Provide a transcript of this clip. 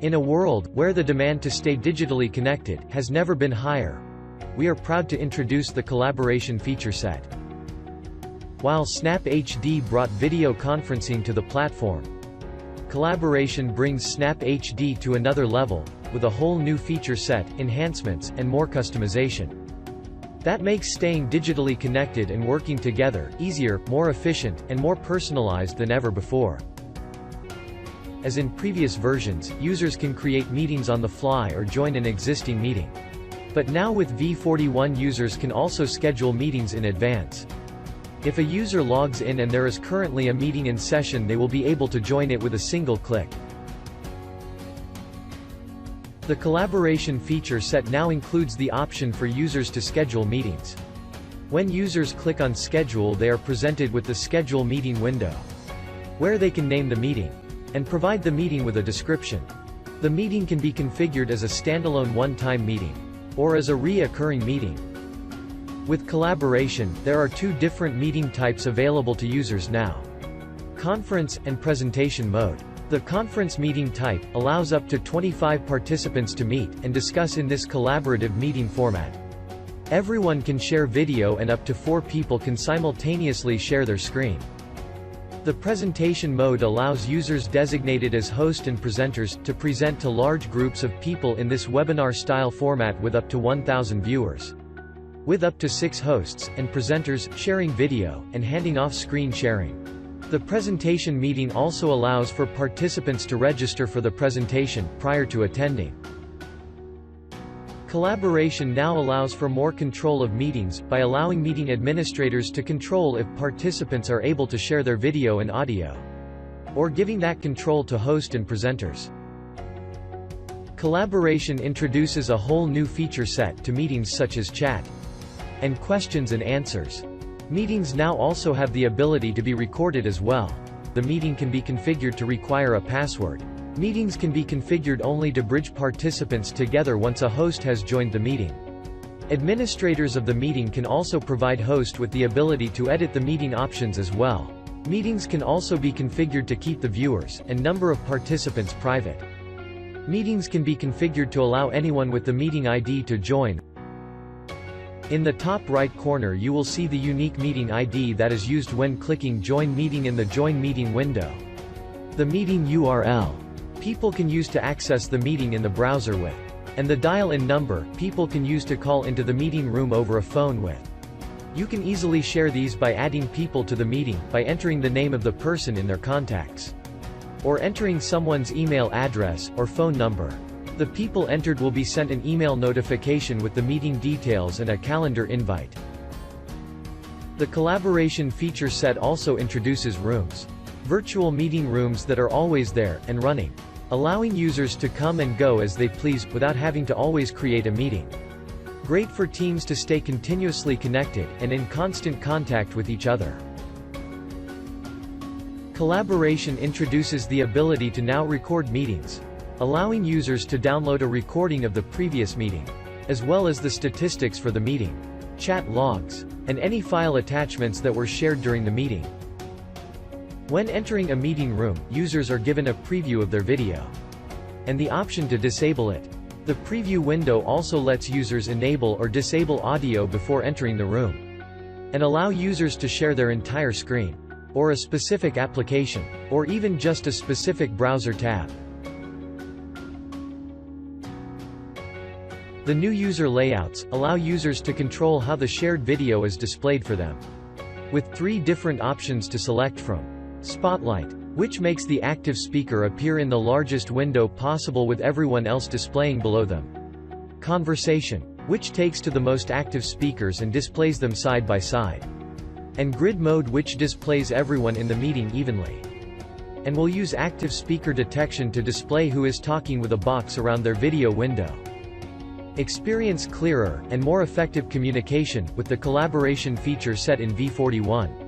In a world where the demand to stay digitally connected has never been higher, we are proud to introduce the collaboration feature set. While SNAPHD brought video conferencing to the platform, collaboration brings SNAPHD to another level, with a whole new feature set, enhancements, and more customization. That makes staying digitally connected and working together easier, more efficient, and more personalized than ever before. As in previous versions, users can create meetings on the fly or join an existing meeting. But now with V41, users can also schedule meetings in advance. If a user logs in and there is currently a meeting in session, they will be able to join it with a single click. The collaboration feature set now includes the option for users to schedule meetings. When users click on Schedule, they are presented with the Schedule Meeting window, where they can name the meeting and provide the meeting with a description. The meeting can be configured as a standalone one-time meeting, or as a recurring meeting. With collaboration, there are two different meeting types available to users now: conference and presentation mode. The conference meeting type allows up to 25 participants to meet and discuss in this collaborative meeting format. Everyone can share video and up to 4 people can simultaneously share their screen. The presentation mode allows users designated as host and presenters to present to large groups of people in this webinar-style format with up to 1,000 viewers. With up to 6 hosts and presenters sharing video and handing off screen sharing. The presentation meeting also allows for participants to register for the presentation prior to attending. Collaboration now allows for more control of meetings by allowing meeting administrators to control if participants are able to share their video and audio, or giving that control to host and presenters. Collaboration introduces a whole new feature set to meetings such as chat and questions and answers. Meetings now also have the ability to be recorded as well. The meeting can be configured to require a password. Meetings can be configured only to bridge participants together once a host has joined the meeting. Administrators of the meeting can also provide host with the ability to edit the meeting options as well. Meetings can also be configured to keep the viewers and number of participants private. Meetings can be configured to allow anyone with the meeting ID to join. In the top right corner you will see the unique meeting ID that is used when clicking Join Meeting in the Join Meeting window. The meeting URL people can use to access the meeting in the browser with, and the dial-in number people can use to call into the meeting room over a phone with. You can easily share these by adding people to the meeting by entering the name of the person in their contacts, or entering someone's email address or phone number. The people entered will be sent an email notification with the meeting details and a calendar invite. The collaboration feature set also introduces rooms, virtual meeting rooms that are always there and running, allowing users to come and go as they please without having to always create a meeting. Great for teams to stay continuously connected and in constant contact with each other. Collaboration introduces the ability to now record meetings, allowing users to download a recording of the previous meeting, as well as the statistics for the meeting, chat logs, and any file attachments that were shared during the meeting. When entering a meeting room, users are given a preview of their video and the option to disable it. The preview window also lets users enable or disable audio before entering the room, and allow users to share their entire screen, or a specific application, or even just a specific browser tab. The new user layouts allow users to control how the shared video is displayed for them, with 3 different options to select from. Spotlight, which makes the active speaker appear in the largest window possible with everyone else displaying below them. Conversation, which takes to the most active speakers and displays them side by side. And Grid Mode, which displays everyone in the meeting evenly, and will use active speaker detection to display who is talking with a box around their video window. Experience clearer and more effective communication with the collaboration feature set in V41.